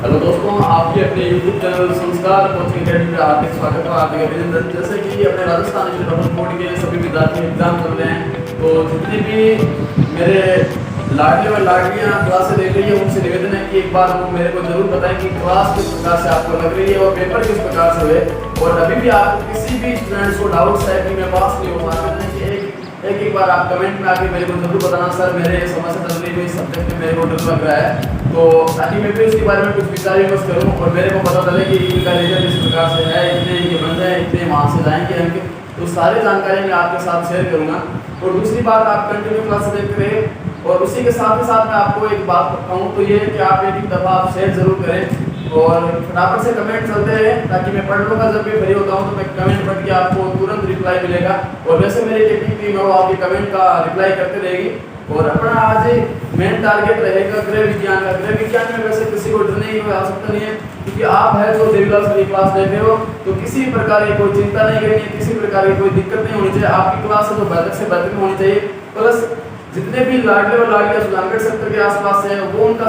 Hello दोस्तों, आपके अपने YouTube चैनल संस्कार कोचिंग अकेडमी में हार्दिक स्वागत है। हार्दिक अभिनंदन। जैसे कि अपने राजस्थान डबल बोर्ड के सभी विद्यार्थी एग्जाम चल रहे हैं, तो जितने भी मेरे लाडले व लाडलियाँ क्लासें देख रही है उनसे निवेदन है कि एक बार वो मेरे को जरूर बताएं कि क्लास किस प्रकार से आपको लग रही है और पेपर किस प्रकार से हुए। और अभी भी आपको किसी भी स्टूडेंट्स को डाउट्स है कि मैं पास नहीं हो पा रहा हूँ, एक बार आप कमेंट में आके मेरे को जरूर बताना, सर मेरे समस्या चल रही है, इस सब्जेक्ट में मेरे को डर लग रहा है, तो ताकि मैं भी उसके बारे में कुछ विचार विमर्श करूँ और मेरे को पता चले कि इनका रिजल्ट इस प्रकार से है, इतने इनके बन जाए, इतने वहाँ से जाएंगे इनके, तो सारी जानकारी मैं आपके साथ शेयर करूँगा। और दूसरी बात, आप कंटिन्यू क्लास देखते रहे और उसी के साथ ही साथ मैं आपको एक बात कहूँ, तो ये है कि आप एक दफ़ा आप शेयर जरूर करें और फटाफट से कमेंट चलते हैं ताकि मैं पढ़ लूँगा। जब भी फ्री होता हूँ तो मैं कमेंट पढ़ के आपको तुरंत रिप्लाई मिलेगा और वैसे मेरी टेक्निक टीम है वो आपके कमेंट का रिप्लाई करते रहेगी। और अपना आज मेन टारगेट रहेगा गृह विज्ञान का। गृह विज्ञान में वैसे किसी को डरने की आवश्यकता नहीं है, क्योंकि आप है जो देवीलाल सर की क्लास देख रहे हो, तो किसी प्रकार की कोई चिंता नहीं करनी है, किसी प्रकार की कोई दिक्कत नहीं होनी चाहिए। आपकी क्लास है जो बेहतर से बेहतर होनी चाहिए। प्लस जितने भी लाडले और लाडलियाँ सुजानगढ़ सेक्टर के आसपास है वो उनका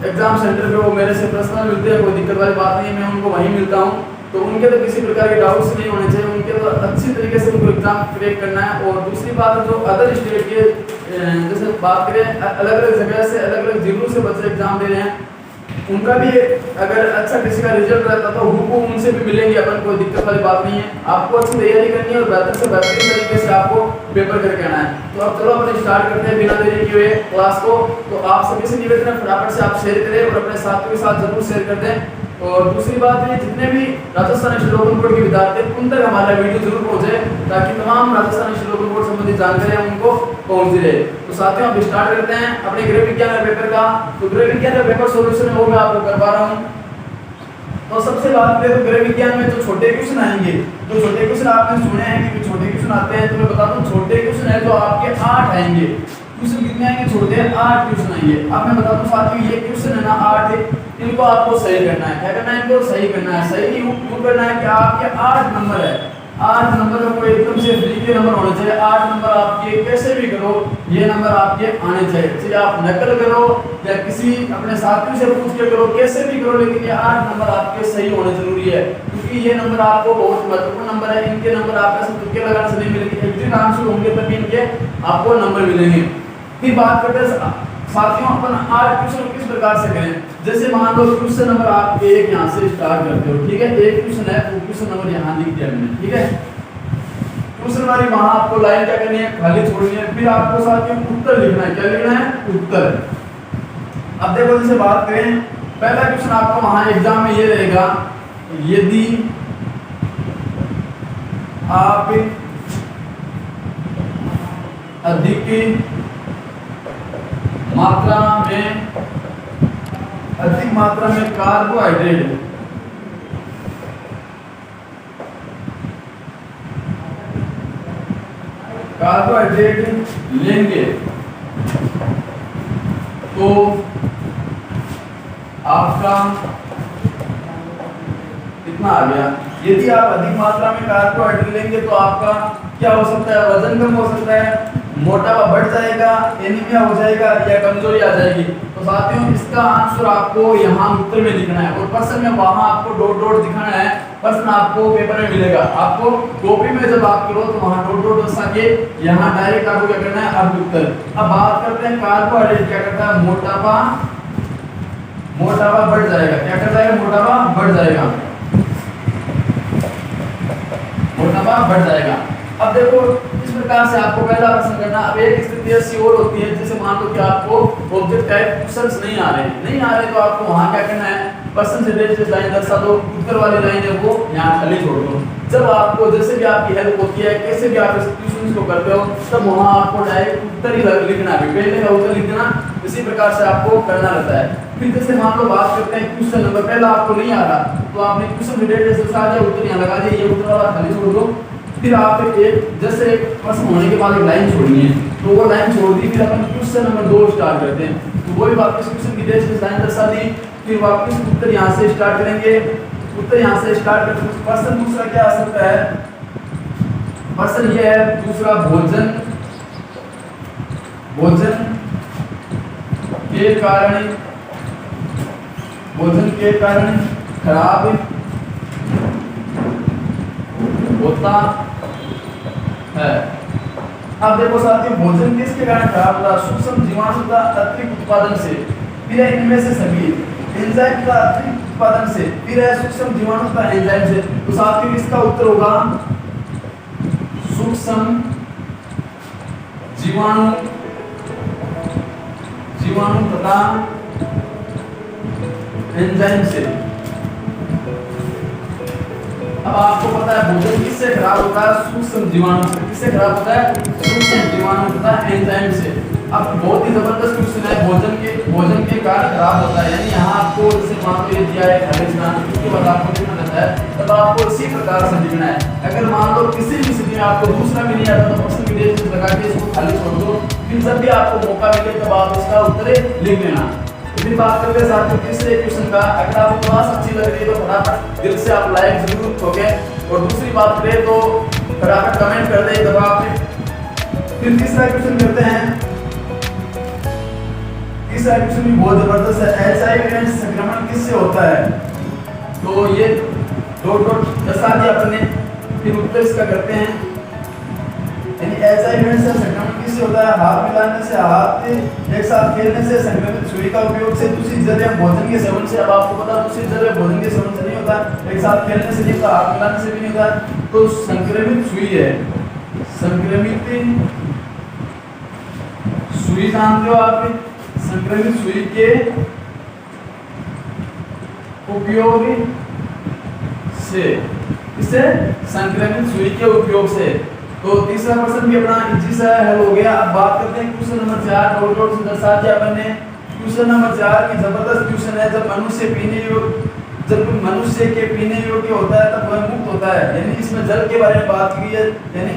एग्जाम सेंटर पे वो मेरे से पर्सनल मिलते हैं, कोई दिक्कत वाली बात नहीं है, मैं उनको वहीं मिलता हूँ, तो उनके तो किसी प्रकार के डाउट्स नहीं होने चाहिए, उनके तो अच्छी तरीके से उनको एग्जाम क्रैक करना है। और दूसरी बात जो अदर स्टेट के जैसे बात करें, अलग अलग जगह से अलग अलग जिलों से बच्चे एग्जाम दे रहे हैं, उनका भी अगर अच्छा किसी का रिजल्ट रहता तो हुकूम उनसे भी मिलेंगे, अपन कोई दिक्कत वाली बात नहीं है। आपको अच्छी तैयारी करनी है और बेहतर से बेहतरीन तरीके से आपको पेपर करके आना है। तो अब चलो अपने स्टार्ट करते हैं बिना देरी किए क्लास को। तो आप सभी से निवेदन है फटाफट से आप शेयर करें और अपने साथियों के साथ जरूर शेयर कर दें। और दूसरी बात है, जितने भी राजस्थान श्लोकन बोर्ड के विद्यार्थी उन तक हमारा वीडियो जरूर पहुंचे ताकि तमाम राजस्थान श्लोकन बोर्ड संबंधी जानकारियां उनको पहुंचती रहे। तो साथियों अब स्टार्ट करते हैं अपने गृह विज्ञान का पेपर का। तो गृह विज्ञान का पेपर सोल्यूशन है वो मैं आपको करवा रहा हूँ। तो सबसे बात करें तो गृह विज्ञान में जो छोटे क्वेश्चन आएंगे, जो छोटे क्वेश्चन आपने सुने हैं कि छोटे क्वेश्चन आते हैं, तो मैं बता दूं छोटे क्वेश्चन है जो आपके 8 आएंगे। क्वेश्चन कितने आएंगे? छोटे 8 क्वेश्चन आएंगे। अब मैं बता दूं साथियों, ये क्वेश्चन है ना 8 है, इनको आपको सही करना है। क्या करना है? इनको सही करना है। सही क्यों करना है कि आपके 8 नंबर है, 8 नंबर में कोई एकदम से फ्री के नंबर होने चाहिए। 8 नंबर आपके कैसे भी करो ये नंबर आपके आने चाहिए, चाहे आप नकल करो या किसी अपने साथियों से पूछ के करो, कैसे भी करो, लेकिन ये 8 नंबर आपके सही होने जरूरी है, क्योंकि ये नंबर आपको बहुत महत्वपूर्ण नंबर है। इनके नंबर आपके से तुक्के लगाने से नहीं मिलेंगे, एग्जिट आंसर होंगे तभी इनके आपको नंबर मिलेंगे। फिर बात करते हैं साथियों अपन 8 क्वेश्चन किस प्रकार से करें। जैसे मान लो क्वेश्चन नंबर आप एक यहाँ से स्टार्ट करते हो, ठीक है, एक क्वेश्चन है, वो क्वेश्चन नंबर यहाँ लिख दिया मैंने, ठीक है। क्वेश्चन वाली वहां आपको लाइन क्या करनी है? खाली छोड़नी है। फिर आपको साथियों उत्तर लिखना है। क्या लिखना है? उत्तर। अब देखो जैसे बात करें, पहला क्वेश्चन आपको वहां एग्जाम में ये रहेगा, यदि आप अधिक मात्रा में कार्बोहाइड्रेट लेंगे तो आपका कितना आ गया? यदि आप अधिक मात्रा में कार्बोहाइड्रेट लेंगे तो आपका क्या हो सकता है? वजन कम हो सकता है, मोटापा बढ़ जाएगा, एनीमिया हो जाएगा या कमजोरी आ जाएगी। तो साथियों इसका आंसर आपको यहाँ उत्तर में लिखना है और प्रश्न में वहां आपको डॉट डॉट दिखाना है। प्रश्न आपको पेपर में मिलेगा, आपको कॉपी में जब आप करो तो वहां डॉट डॉट दर्शा के यहाँ डायरेक्ट आपको क्या करना है? अब उत्तर। अब बात करते हैं कार्बोहाइड्रेट क्या करता है? मोटापा बढ़ जाएगा। क्या कर जाएगा? मोटापा बढ़ जाएगा, मोटापा बढ़ जाएगा। अब देखो इस प्रकार से आपको पहला प्रश्न करना। अब एक स्थिति ऐसी और होती है, जैसे मान लो कि आपको ऑब्जेक्ट टाइप क्वेश्चंस नहीं आ रहे तो आपको वहां क्या करना है? प्रश्न से रिलेटेड लाइन दर्शा दो, उत्तर वाली लाइन है वो यहाँ खाली छोड़ दो। जब आपको जैसे भी आपकी हेल्प होती है, कैसे भी आप इस क्वेश्चंस को करते हो, तब वहां आपको डायरेक्ट उत्तर ही लिखना है, पहले का उत्तर लिखना, इसी प्रकार से आपको करना रहता है। फिर जैसे मान लो बात करते हैं क्वेश्चन नंबर, पहला आपको नहीं आ रहा तो आपने क्वेश्चन रिलेटेड दर्शा दिया, उत्तर यहाँ लगा दिया, ये उत्तर वाला खाली छोड़ दो। फिर आप एक जैसे एक प्रश्न होने के बाद एक लाइन छोड़नी है, तो वो लाइन छोड़ दी, फिर अपन क्वेश्चन नंबर 2 स्टार्ट करते हैं। तो वही वापस क्वेश्चन की जैसे लाइन दर्शा दी, फिर वापस उत्तर यहाँ से स्टार्ट करेंगे। उत्तर यहाँ से स्टार्ट करते हैं। प्रश्न दूसरा क्या आ सकता है? प्रश्न ये है दूसरा, भोजन के कारण भोजन के कारण खराब होता है। अब देखो साथियों, भोजन किसके कारण खराब होता है? सूक्ष्म जीवाणु का अतिरिक्त उत्पादन से, फिर है इनमें से सभी एंजाइम का अतिरिक्त उत्पादन से, फिर है सूक्ष्म जीवाणु का एंजाइम से। तो साथियों इसका उत्तर होगा सूक्ष्म जीवाणु तथा एंजाइम से। अब आपको पता है भोजन किससे खराब होता है? सूक्ष्म जीवाणु से। किससे खराब होता है? सूक्ष्म जीवाणु तथा एंजाइम से। अब बहुत ही जबरदस्त क्वेश्चन है, भोजन के कारण खराब होता है। यानी यहाँ आपको जैसे मान लो ये दिया है खालिस्तान, इसके बाद आपको लिखना रहता है, तब आपको इसी प्रकार से लिखना है। अगर मान लो किसी भी स्थिति में आपको दूसरा भी नहीं आता तो प्रश्न की डेट लगा के इसको खाली छोड़ दो, फिर जब भी आपको मौका मिले तब आप इसका उत्तर लिख लेना। फिर बात करते हैं साथियों तीसरे क्वेश्चन का। अगर आपको क्लास अच्छी लग रही है तो फटाफट दिल से आप लाइक जरूर ठोके, और दूसरी बात करें तो फटाफट कमेंट कर दे दबाव में। फिर तीसरा क्वेश्चन करते हैं। तीसरा क्वेश्चन भी बहुत जबरदस्त है। एचआईवी एड्स संक्रमण किससे होता है? तो ये डॉट दर्शा दिया अपन ने, फिर उत्तर इसका करते हैं। यानी एचआईवी एड्स संक्रमण किससे होता है? हाथ मिलाने से, हाथ एक साथ खेलने से, संक्रमित सुई का उपयोग से, दूसरी जगह भोजन के सेवन से। अब आपको पता दूसरी जगह भोजन के सेवन से नहीं होता, एक साथ खेलने से नहीं होता, हाथ मिलाने से भी नहीं होता। तो संक्रमित सुई है, संक्रमित सुई जानते हो आप? संक्रमित सुई के उपयोग से, इससे संक्रमित सुई के उपयोग से। तो तीसरा प्रश्न भी अपना इजी सा हल हो गया। अब बात करते हैं क्वेश्चन नंबर 4। डॉट से दर्शा दिया मैंने। क्वेश्चन नंबर 4 की जबरदस्त क्वेश्चन है। जब मनुष्य के पीने योग्य होता है तब वह मुक्त होता है। यानी इसमें जल के बारे में बात की है। यानी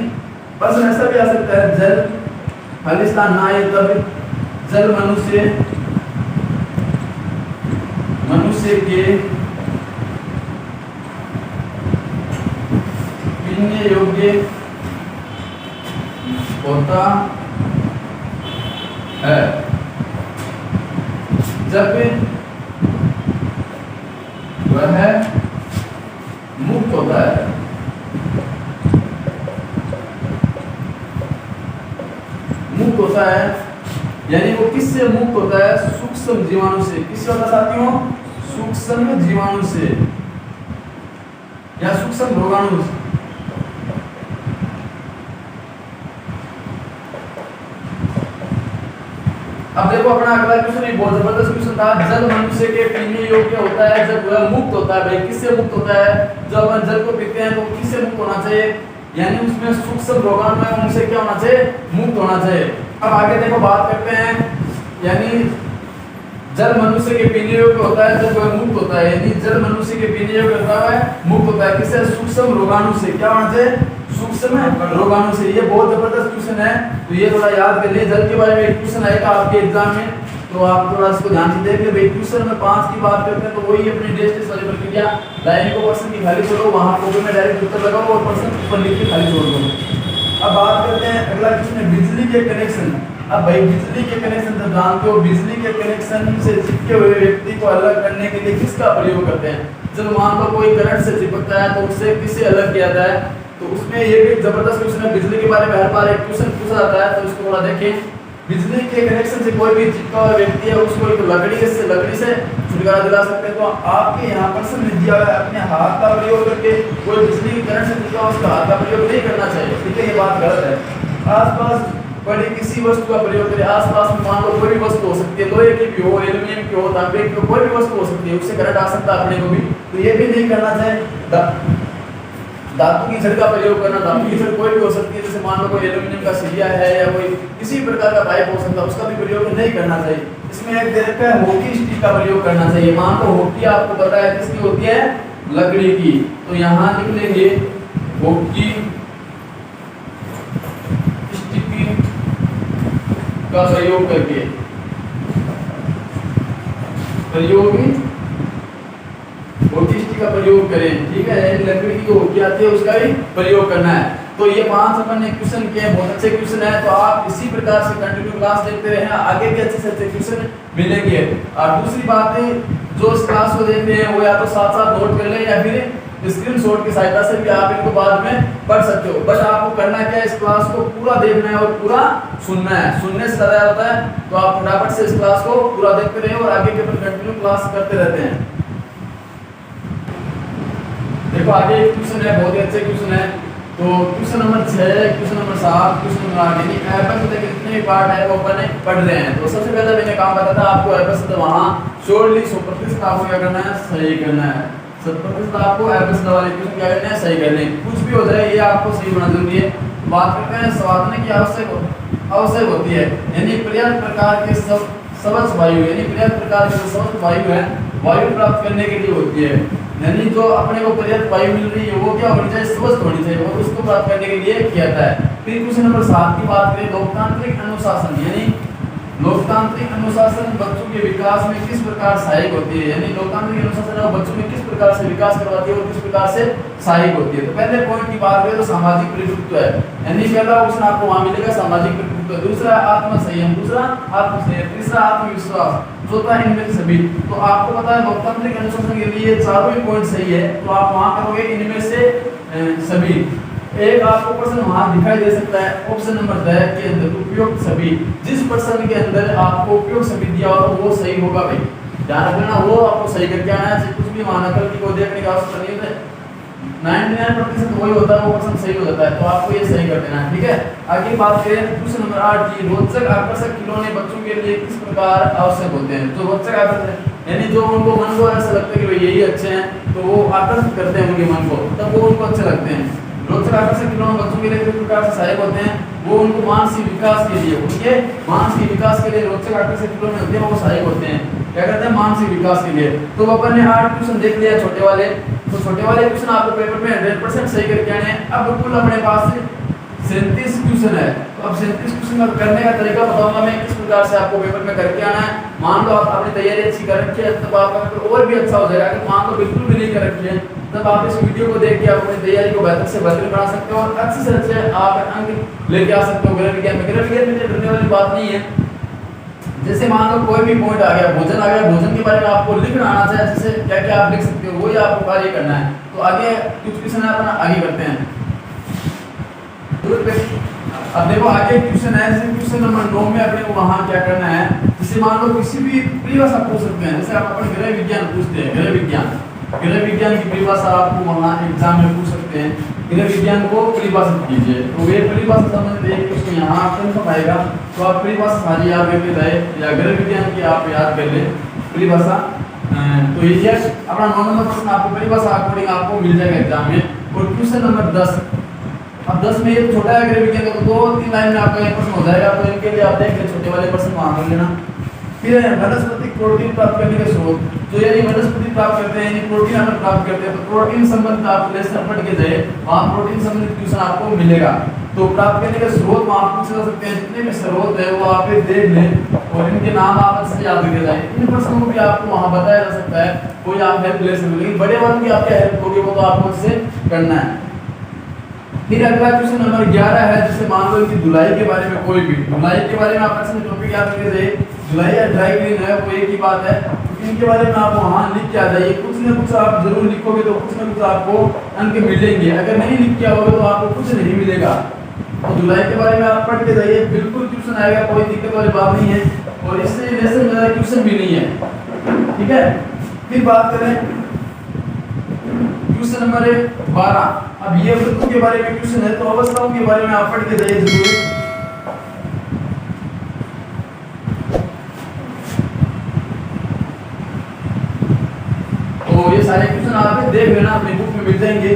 प्रश्न ऐसा भी आ सकता है, जल खालिस्तान ना आए तब जल मनुष्य के पीने योग्य होता है जब वह मुक्त होता है। मुक्त होता है यानी वो किससे मुक्त होता है? सूक्ष्म जीवाणु से। किससे होता है साथियों? सूक्ष्म जीवाणु से या सूक्ष्म रोगाणु से। अब देखो अपना अगला क्वेश्चन भी बहुत जबरदस्त क्वेश्चन था। जल मनुष्य के पीने योग्य होता है जब वह मुक्त होता है। भाई किससे मुक्त होता है? जब हम जल को पीते हैं तो किससे मुक्त होना चाहिए? यानी उसमें सूक्ष्म रोगाणु है, उनसे क्या होना चाहिए? मुक्त होना चाहिए। अब आगे देखो बात करते हैं। यानी जल मनुष्य के पीने योग्य होता है जब वह मुक्त होता है। यानी जल मनुष्य के पीने योग्य होता है मुक्त होता है किससे? सूक्ष्म रोगाणु से। क्या होना चाहिए? सूक्ष्म रोगाणु से। ये बहुत जबरदस्त क्वेश्चन है, तो ये थोड़ा याद कर लिए। जल के बारे में एक क्वेश्चन आएगा आपके एग्जाम में, तो आप थोड़ा इसको ध्यान से देख ले। भाई क्वेश्चन में 5 की बात करते हैं तो वही अपनी टेस्ट वाली प्रक्रिया, लाइन को पर्सन की खाली छोड़ो, वहां कॉपी में डायरेक्ट उत्तर लगाओ और पर्सन ऊपर लिख के खाली छोड़ दो। अब बात करते हैं अगला क्वेश्चन है बिजली के कनेक्शन। अब भाई बिजली के कनेक्शन जब जानते हो, बिजली के कनेक्शन से चिपके हुए व्यक्ति को अलग करने के लिए किसका प्रयोग करते हैं? जब मान लो कोई करंट से चिपकता है तो उससे किससे अलग किया जाता है? तो उसमें ये भी एक जबरदस्त क्वेश्चन है। बिजली के बारे में हर बार एक क्वेश्चन पूछा जाता है, तो इसको थोड़ा देखें। बिजली के कनेक्शन से कोई भी चिपका हुआ व्यक्ति है उसको एक लकड़ी से छुटकारा दिला सकते हैं। तो आपके यहाँ प्रश्न में दिया है अपने हाथ का प्रयोग करके कोई बिजली की करंट से चिपका उसका हाथ का प्रयोग नहीं करना चाहिए। ठीक है, ये बात गलत है। आसपास पड़ी किसी वस्तु का प्रयोग करें। आसपास में मान लो कोई भी वस्तु हो सकती है, लोहे की भी हो, एल्यूमिनियम की हो, तांबे की हो, कोई भी वस्तु हो सकती है, उससे करंट आ सकता है अपने को भी, तो ये भी नहीं करना चाहिए। धातु की छड़ का प्रयोग करना, धातु की छड़ कोई भी हो सकती है, जैसे मान लो कोई एल्यूमिनियम का सिलिया है या कोई किसी प्रकार का पाइप हो सकता है, उसका भी प्रयोग नहीं करना चाहिए। इसमें एक देखते हैं हॉकी स्टिक का प्रयोग करना चाहिए। मान लो हॉकी आपको पता है किसकी होती है? लकड़ी की, तो यहाँ लिख लेंगे हॉकी स्टिक का प्रयोग करके हॉकी स्टिक का प्रयोग करें। ठीक है, लकड़ी की जो हॉकी आती है उसका भी प्रयोग करना है। तो ये 5 अपन ने क्वेश्चन किए, बहुत अच्छे क्वेश्चन है। तो आप इसी प्रकार से कंटिन्यू क्लास देखते रहे, आगे भी अच्छे से अच्छे क्वेश्चन मिलेंगे। और दूसरी बात है, जो इस क्लास को देखते हैं वो या तो साथ साथ नोट कर ले या फिर स्क्रीनशॉट की सहायता से भी आप इनको बाद में पढ़ सकते हो। बस आपको करना क्या है, इस क्लास को पूरा देखना है और पूरा सुनना है, सुनने से ज्यादा होता है। तो आप फटाफट से इस क्लास को पूरा देखते रहे और आगे के अपन कंटिन्यू क्लास करते रहते हैं। देखो आगे एक क्वेश्चन है, बहुत ही अच्छे क्वेश्चन है। तो question number 6, question number 7, question number 8, यानी एबस तक जितने भी पार्ट है वो अपन पढ़ रहे हैं। तो सबसे पहले मैंने काम बताया था आपको एबस वहां श्योरली 100% आपको क्या करना है, सही करना है। 100% आपको एबस वाले क्वेश्चन क्या करना है, सही करने। कुछ भी हो जाए ये आपको सही होना जरूरी है। बात करते हैं साधन की आवश्यक होती है, यानी पर्याप्त प्रकार के सबस वायु, यानी पर्याप्त प्रकार के सबस वायु है, वायु प्राप्त करने के लिए होती है। यानी जो अपने को पर्याप्त वायु मिल रही है वो क्या होनी चाहिए, स्वस्थ होनी चाहिए, और उसको प्राप्त करने के लिए किया जाता है। फिर क्वेश्चन नंबर 7 की बात करें, लोकतांत्रिक अनुशासन, यानी लोकतांत्रिक अनुशासन बच्चों के विकास में किस प्रकार सहायक होती है, यानी लोकतांत्रिक अनुशासन है बच्चों में किस प्रकार से विकास करवाती है और किस प्रकार से सहायक होती है। तो पहले पॉइंट की बात करें तो सामाजिक प्रभुत्व है, यानी पहला ऑप्शन आपको वहां मिलेगा सामाजिक प्रभुत्व, दूसरा आत्मसंयम, दूसरा आत्मसंयम, तीसरा आत्मविश्वास, चौथा इनमें से सभी। तो आपको पता है लोकतांत्रिक अनुशासन के लिए चारों ही पॉइंट सही है, तो आप वहां करोगे इनमें से सभी। एक आपको प्रश्न वहां दिखाई दे सकता है ऑप्शन नंबर 10 के अंदर उपयुक्त सभी, जिस प्रश्न के अंदर आपको उपयुक्त सभी दिया हो तो वो सही होगा भाई, ध्यान रखना, वो आपको सही करके आना है। कुछ भी वहां नकल की को देखने का आवश्यकता नहीं है, 99% वही होता है, वो प्रश्न सही हो जाता है, तो आपको ये सही कर देना है, ठीक है। आगे बात करें क्वेश्चन नंबर 8 की, रोचक आकर्षक खिलौने बच्चों के लिए किस प्रकार आवश्यक होते हैं। तो रोचक आकर्षक यानी जो उनको मन को ऐसा लगता है कि भाई यही अच्छे हैं, तो वो आकर्षित करते हैं उनके मन को, तब वो उनको अच्छे लगते हैं। रोचक आकर्षक खिलौने बच्चों के लिए किस प्रकार से सहायक होते हैं, वो उनको मानसिक विकास के लिए, उनके मानसिक विकास के लिए रोचक आकर्षक खिलौने होते हैं, वो सहायक होते हैं। क्या करते हैं, मानसिक विकास के लिए। तो अपन ने 8 क्वेश्चन देख लिया छोटे वाले, तो छोटे वाले क्वेश्चन आपको पेपर में 100% सही करके आने हैं। अब कुल अपने पास 37 क्वेश्चन है, तो अब 37 क्वेश्चन का करने का तरीका बताऊंगा मैं, किस प्रकार से आपको पेपर में करके आना है। मान लो आप अपनी तैयारी अच्छी कर रखी है, तब आपका पेपर और भी अच्छा हो जाएगा। अगर मान लो बिल्कुल भी नहीं कर रखी है, तब आप इस वीडियो को देख के आप अपनी तैयारी को बेहतर से बेहतर बना सकते हो और अच्छे से अच्छे आप अंक लेके आ सकते हो। गृह विज्ञान में डरने वाली बात नहीं है। जैसे मान लो कोई भी पॉइंट आ गया, भोजन आ गया, भोजन के बारे में आपको लिखना आना चाहिए, जैसे क्या क्या आप लिख सकते हो वही आपको कार्य करना है। तो आगे कुछ क्वेश्चन अपना आगे करते हैं। अब देखो आगे क्वेश्चन है, जैसे क्वेश्चन नंबर 9 में अपने को वहां क्या करना है, जैसे मान लो किसी भी परिभाषा पूछ सकते हैं, जैसे आप अपने गृह विज्ञान पूछते हैं, गृह विज्ञान की परिभाषा आपको वहां एग्जाम में पूछ सकते हैं। गृह विज्ञान को परिभाषित कीजिए, तो वे परिभाषा संबंधित एक क्वेश्चन यहाँ आपको आएगा, तो आप परिभाषा सारी याद करके जाए या गृह विज्ञान की आप याद कर ले परिभाषा। तो ये अपना 9 नंबर प्रश्न आपको परिभाषा अकॉर्डिंग आपको मिल जाएगा एग्जाम में। और क्वेश्चन नंबर 10, अब 10 में ये छोटा है गृह विज्ञान का, तो 2-3 लाइन में आपका ये प्रश्न हो जाएगा, तो इनके लिए आप देख ले छोटे वाले प्रश्न वहां कर लेना। फिर वनस्पतिक प्रोटीन प्राप्त करने के स्रोत, जो यानी वनस्पति प्राप्त करते हैं, यानी प्रोटीन हम प्राप्त करते हैं, तो प्रोटीन संबंधित आप लेसन पढ़ के जाए, वहां प्रोटीन संबंधित क्वेश्चन आपको मिलेगा। तो प्राप्त करने के स्रोत वहां पूछ सकते हैं, जितने भी स्रोत है वो आप देख लें और इनके नाम आप अच्छे से याद करके जाए। इन प्रश्नों को भी आपको वहां बताया जा सकता है, कोई आप हेल्प ले सकते हो, लेकिन बड़े वालों की आप क्या हेल्प होगी वो तो आपको उससे करना है। फिर अगला क्वेश्चन नंबर 11 है, जैसे मान लो कि धुलाई के बारे में, कोई भी धुलाई के बारे में आप अच्छे से टॉपिक याद करके जाइए। धुलाई या ड्राई क्लीन है वो एक ही बात है, तो इनके बारे में आप वहां लिख के आ जाइए। कुछ न कुछ आप जरूर लिखोगे तो कुछ न कुछ आपको अंक मिलेंगे, अगर नहीं लिख के आओगे तो आपको कुछ नहीं मिलेगा। तो धुलाई के बारे में आप पढ़ के जाइए, बिल्कुल क्वेश्चन आएगा, कोई दिक्कत वाली बात नहीं है, और इससे लेसन में क्वेश्चन भी नहीं है, ठीक है। फिर बात करें क्वेश्चन नंबर 12, अब ये वृत्तों के बारे में क्वेश्चन है, तो अवस्थाओं के बारे में आप पढ़ के जाइए जरूर। तो ये सारे क्वेश्चन आप देख लेना, अपनी बुक में मिल जाएंगे।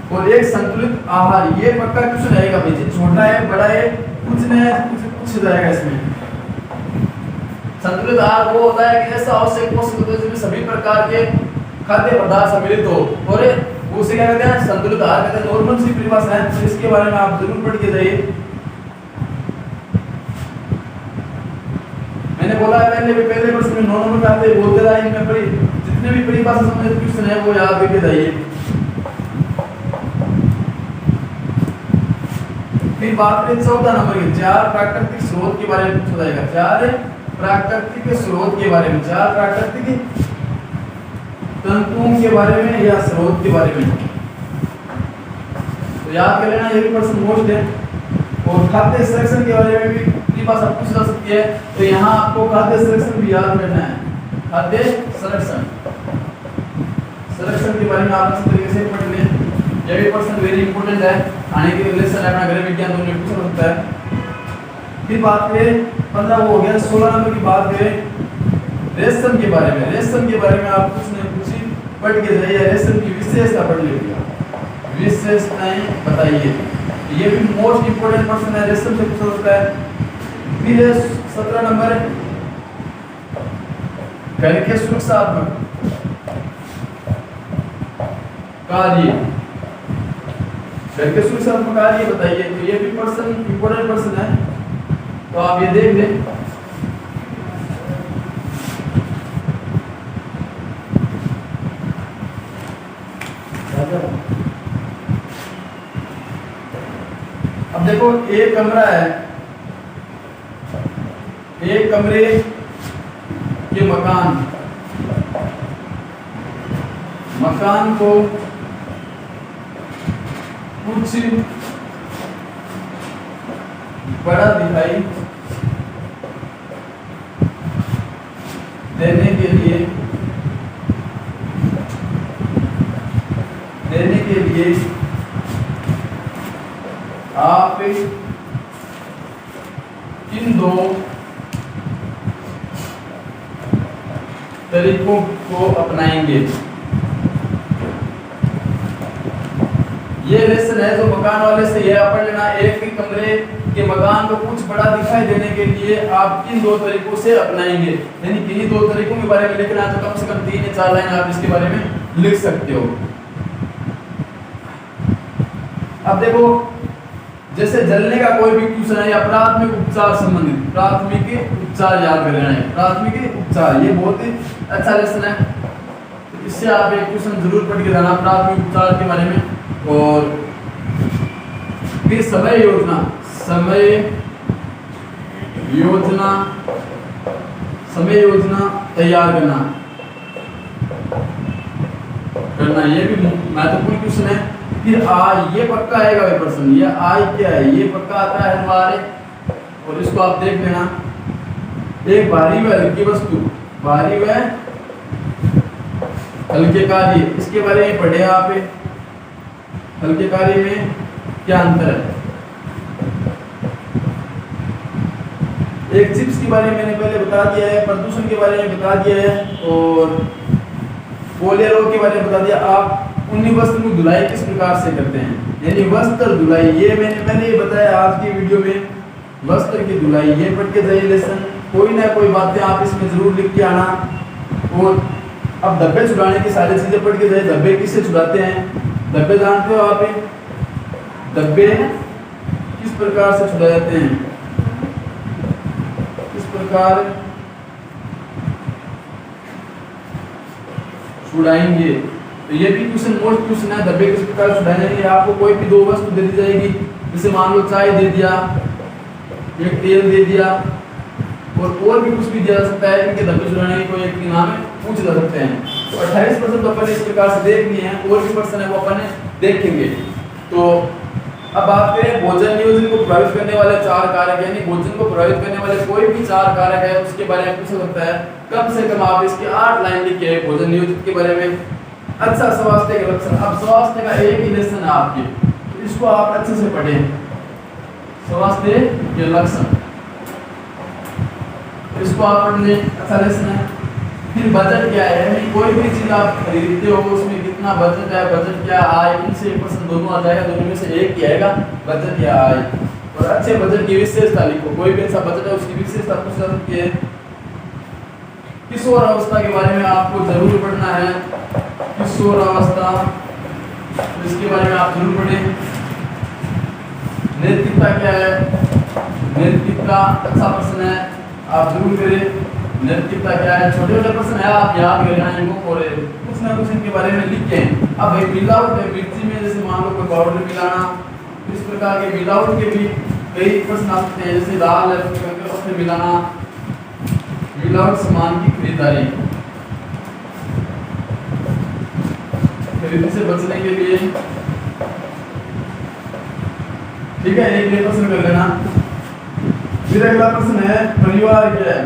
और एक संतुलित आहार, ये पक्का क्वेश्चन आएगा भाई, छोटा है बड़ा है कुछ नहीं, कुछ जाएगा इसमें। संतुलित आहार वो होता है कि ऐसा आवश्यक पोषक तत्व जिसमें सभी प्रकार के खाद्य पदार्थ सम्मिलित हो, और उसे क्या कहते हैं, संतुलित आहार कहते हैं। नॉर्मल सी परिभाषा है, तो इसके बारे में आप जरूर पढ़ के जाइए। मैंने बोला है पहले प्रश्न में 9 नंबर आते बोलते रहा, इनमें पढ़ी जितने भी परिभाषा संबंधित क्वेश्चन है वो याद करके जाइए। फिर बात करें 14 नंबर की, 4 प्राकृतिक स्रोत के बारे में पूछा जाएगा। 4 प्राकृतिक स्रोत के बारे में, 4 प्राकृतिक तंतुओं के बारे में या स्रोत के बारे में। तो याद कर लेना, ये भी पर्सन मोस्ट है। और खाद्य संरक्षण के बारे में भी भाषा पूछ जा सकती है, तो यहाँ आपको खाद्य संरक्षण भी याद करना है। खाद्य संरक्षण के बारे में आप अच्छी तरीके से पढ़ लें, ये भी पर्सन वेरी इंपॉर्टेंट है, आने के रिलेशन है अपना गृह विज्ञान दोनों में पूछ सकता है। फिर बात करें 15 वो हो गया। 16 नंबर की बात करें रेशम के बारे में। रेशम के बारे में आप कुछ नहीं पूछी पढ़ के जाइए, रेशम की विशेषता पढ़ लीजिएगा, विशेषताएं बताइए, ये भी मोस्ट इंपोर्टेंट पर्सन है, रेशम से पूछा सकता है। फिर 17 नंबर घर के सुरक्षात्मक कार्य, घर के सुरक्षात्मक कार्य बताइए, तो ये भी पर्सन इंपोर्टेंट पर्सन है, तो आप ये देख लें। अब देखो एक कमरा है, एक कमरे के मकान को कुछ बड़ा दिखाई देने के लिए आप इन 2 तरीकों को अपनाएंगे। ये लेसन है जो मकान वाले से यह पढ़ लेना, एक ही कमरे के मकान को कुछ बड़ा दिखाई देने के लिए आप किन 2 तरीकों से अपनाएंगे, यानी किन्हीं 2 तरीकों के बारे में लिखना है, तो कम से कम 3 या 4 लाइन आप इसके बारे में लिख सकते हो। अब देखो जैसे जलने का कोई भी क्वेश्चन है या प्राथमिक उपचार संबंधित, प्राथमिक उपचार याद कर लेना है, प्राथमिक उपचार ये बहुत ही अच्छा लेसन है, तो इससे आप एक क्वेश्चन जरूर पढ़ के जाना प्राथमिक उपचार के बारे में। और फिर समय योजना तैयार करना, ये भी महत्वपूर्ण क्वेश्चन है। फिर ये पक्का आएगा वे पर्सन, ये आई क्या है, ये पक्का आता है हमारे, और इसको आप देख लेना। एक भारी व हल्की वस्तु, भारी व हल्के कार्य, इसके बारे में पढ़े आप। हल्के कार्य में क्या अंतर है। एक चिप्स के बारे में मैंने पहले बता दिया है, प्रदूषण के बारे में बता दिया है, और पोलियो के बारे में बता दिया। आप उन्हीं वस्त्र की धुलाई किस प्रकार से करते हैं, यानी वस्त्र धुलाई, ये मैंने पहले ही बताया आज की वीडियो में। वस्त्र की धुलाई ये पढ़ के जाइए लेसन, कोई ना कोई बातें आप इसमें जरूर लिख के आना। और अब धब्बे छुड़ाने की सारी चीजें पढ़ के जाइए। धब्बे किससे छुड़ाते हैं, धब्बे जानते हो आप, धब्बे किस प्रकार से छुड़ाए जाते हैं, किस प्रकार छुड़ाएंगे, तो ये भी क्वेश्चन मोस्ट क्वेश्चन है। धब्बे किस प्रकार छुड़ाए जाएंगे। आपको कोई भी 2 वस्तु दे दी जाएगी, जैसे मान लो चाय दे दिया, एक तेल दे दिया, और भी कुछ भी दिया जा सकता है। इनके धब्बे छुड़ाने की कोई एक नाम है पूछ जा सकते हैं। तो 28% तो अपन इस प्रकार से देख लिए हैं, और भी पर्सन है वो अपन देखेंगे। तो अब बात करें भोजन नियोजन को प्रभावित करने वाले 4 कारक, यानी भोजन को प्रभावित करने वाले कोई भी 4 कारक है उसके बारे में पूछ सकता है। कम से कम आप इसकी 8 लाइन लिखिए भोजन नियोजन के बारे में। अच्छा स्वास्थ्य के लक्षण, अब स्वास्थ्य का एक ही लेसन है आपके, तो इसको आप अच्छे से पढ़ें। स्वास्थ्य के लक्षण, इसको आप पढ़ लें, अच्छा लेसन है। फिर बजट क्या है, यानी कोई भी चीज आप खरीदते हो उसमें कितना बजट है, बजट क्या आय, इनसे पर्सन दोनों आ जाएगा, दोनों में से एक ही आएगा, बजट या आय। और अच्छे बजट की विशेषता लिखो, कोई भी ऐसा बजट है उसकी विशेषता पूछ सकती है। किशोर अवस्था के बारे में आपको जरूर पढ़ना है, किशोर अवस्था, तो इसके बारे में आप जरूर पढ़ें। नैतिकता क्या है, नैतिकता अच्छा प्रश्न है, आप जरूर करें। नैतिकता क्या है, छोटे छोटे प्रश्न है, आप याद करना इनको, और कुछ ना कुछ इनके बारे में लिख के। अब भाई मिलावट है, मिर्ची में जैसे मान लो कोई पाउडर मिलाना, इस प्रकार के विदाउट के भी कई प्रश्न आ सकते हैं, जैसे दाल है उसमें मिलाना, विदाउट सामान की खरीदारी, खरीदी से बचने के लिए। ठीक है, एक ये प्रश्न कर लेना। फिर अगला प्रश्न है परिवार क्या है?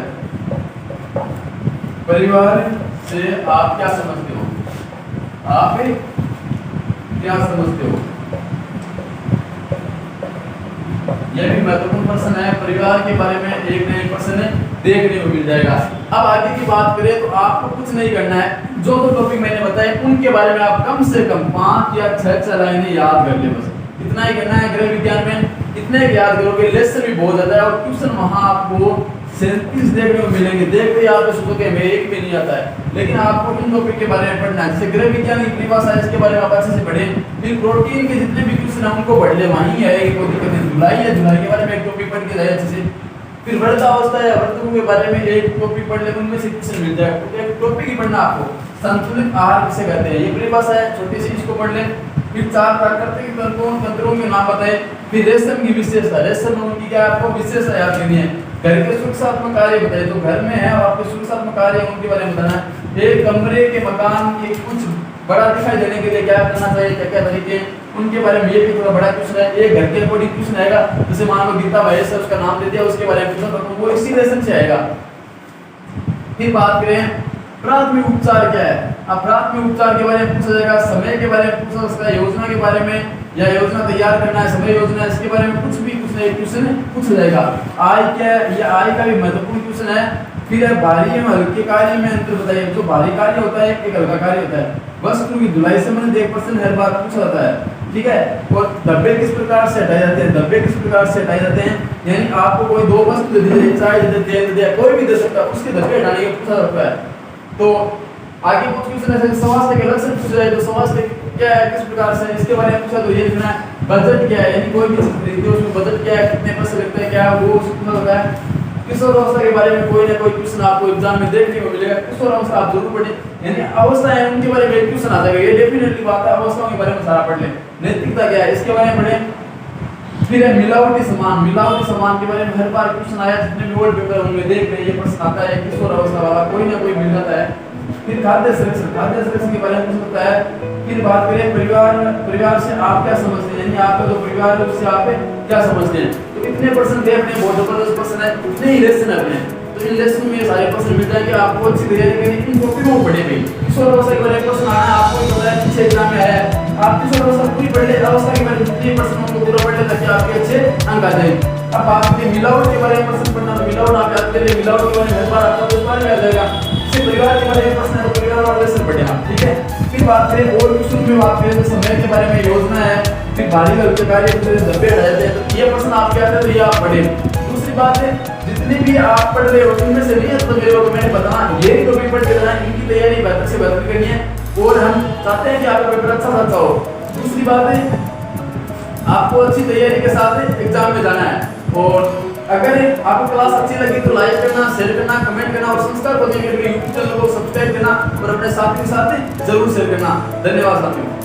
परिवार से आप क्या समझते हो? आप क्या समझते हो? यह भी महत्वपूर्ण प्रश्न है। परिवार के बारे में एक नए प्रश्न देखने को मिल जाएगा। अब आगे की बात करें तो आपको कुछ नहीं करना है, जो दो टॉपिक मैंने बताए उनके बारे में आप कम से कम 5 या 6 लाइनें याद कर ले, बस इतना ही करना है। गृह विज्ञान में इतने याद करोगे, लेसन भी बहुत ज्यादा है और ट्यूशन वहां आपको 37 देखने को मिलेंगे। देखते आप सोचोगे मैं एक भी नहीं आता है, लेकिन आपको इन टॉपिक के बारे में पढ़ना है। जैसे गृह विज्ञान की परिभाषा है, इसके बारे में आप अच्छे से पढ़ें। फिर प्रोटीन के जितने भी क्वेश्चन है उनको पढ़ ले, वहीं है कोई दिक्कत नहीं। जुलाई है, जुलाई के बारे में एक टॉपिक पढ़ के जाए अच्छे से। फिर वृद्धावस्था है, वर्तकों के बारे में एक टॉपिक पढ़ ले, उनमें से क्वेश्चन मिल जाएगा। एक टॉपिक ही पढ़ना आपको। संतुलित आहार किसे कहते हैं, ये परिभाषा है, छोटी सी, इसको पढ़ ले। फिर 4 प्राकृतिक तंत्रों के नाम बताए। फिर रेशम की विशेषता, रेशम में उनकी क्या आपको विशेषता याद करनी है। घर के सुरक्षात्मक कार्य बताए, तो घर में है और आपके सुरक्षात्मक कार्य उनके बारे में बताना है। एक कमरे के मकान के कुछ बड़ा दिखाई देने के लिए क्या करना चाहिए, क्या क्या तरीके, उनके बारे में ये भी थोड़ा बड़ा क्वेश्चन है। एक घर के अकॉर्डिंग क्वेश्चन आएगा, जैसे मान लो गीता भाई से उसका नाम दे दिया, उसके बारे में पूछा तो वो इसी लेसन से आएगा। फिर बात करें प्राथमिक उपचार क्या है। अब प्राथमिक उपचार के बारे में पूछा जाएगा, समय के बारे में पूछा सकता है, योजना के बारे में, या योजना तैयार करना है, समय योजना, इसके बारे में कुछ भी कुछ नहीं क्वेश्चन पूछा जाएगा। आय क्या है, ये आय का भी महत्वपूर्ण क्वेश्चन है। फिर है भारी एवं हल्के कार्य में अंतर बताइए। जो भारी कार्य होता है एक हल्का कार्य होता है। वस्तु की धुलाई से संबंधित एक प्रश्न हर बार पूछा जाता है, ठीक है। और धब्बे किस प्रकार से हटाए जाते हैं, धब्बे किस प्रकार से हटाए जाते हैं, यानी आपको कोई दो वस्तु दे दी, चाय दे दे, तेल दे दे, कोई भी दे सकता है, उसके धब्बे हटाने का पूछा जाता है। तो आगे कुछ क्वेश्चन ऐसे स्वास्थ्य के लक्षण पूछा जाए, तो स्वास्थ्य क्या है, किस प्रकार से, इसके बारे में पूछा तो ये लिखना है। बजट क्या है, यानी कोई भी चीज खरीदते हो उसमें बजट क्या है, कितने पैसे लगते हैं, क्या वो पूछा होता है। किशोर अवस्था के बारे में कोई ना कोई क्वेश्चन आपको एग्जाम में देखने को मिलेगा। किशोर अवस्था आप जरूर पढ़ें, यानी अवस्था है उनके बारे में एक क्वेश्चन आ जाएगा, ये डेफिनेटली बात है। अवस्थाओं के बारे में सारा पढ़ लें। नैतिकता क्या है, इसके बारे में पढ़ें। फिर है मिलावटी सामान, मिलावटी सामान के बारे में हर बार क्वेश्चन आया, जितने भी ओल्ड पेपर उनमें देख रहे हैं ये प्रश्न आता है, किशोर अवस्था वाला कोई ना कोई मिल जाता है। फिर खाद्य संरक्षण, खाद्य संरक्षण के बारे में पूछ सकता है। फिर बात करें परिवार से आप क्या समझते हैं, यानी आपका जो परिवार है उससे आप क्या समझते हैं। तो इतने प्रश्न देख रहे हैं, बहुत जबरदस्त प्रश्न है, इतने ही लेसन अपने, तो इन लेसन में सारे प्रश्न मिल जाएंगे आपको। अच्छी तैयारी करनी, इन टॉपिकों को पढ़े भाई। किशोर अवस्था के बारे में प्रश्न आना आपको पता है, पीछे एग्जाम में आया है। आप किशोर अवस्था पूरी पढ़ ले, अवस्था के बारे में जितने प्रश्नों को पूरा पढ़ ले ताकि आपके अच्छे अंक आ जाए। अब आपके मिलावट के बारे में प्रश्न पढ़ना, तो मिलावट आप याद कर ले, मिलावट के बारे में हर बार आपको इस बार में आ जाएगा। परिवार के बारे में प्रश्न है, तो परिवार वाले लेसन पढ़े आप, ठीक है। फिर बात करें और क्वेश्चन में बात करें तो समय के बारे में, योजना है। फिर भारी हल्के कार्य के धब्बे हटाए जाते हैं, तो ये प्रश्न आप क्या करते हैं, ये आप पढ़े। दूसरी बात है जितने भी आप पढ़ रहे हो उनमें से नहीं तो मेरे को मैंने बताना ये टॉपिक पढ़ के जाना, इनकी तैयारी बेहतर से बेहतर करनी है और हम चाहते हैं कि आपका पेपर अच्छा हो। दूसरी बात है आपको अच्छी तैयारी के साथ एग्जाम में जाना है। और अगर आपको क्लास अच्छी लगी तो लाइक करना, शेयर करना, कमेंट करना और संस्कार को यूट्यूब चैनल को सब्सक्राइब करना और अपने साथी के साथ जरूर शेयर करना। धन्यवाद साथियों।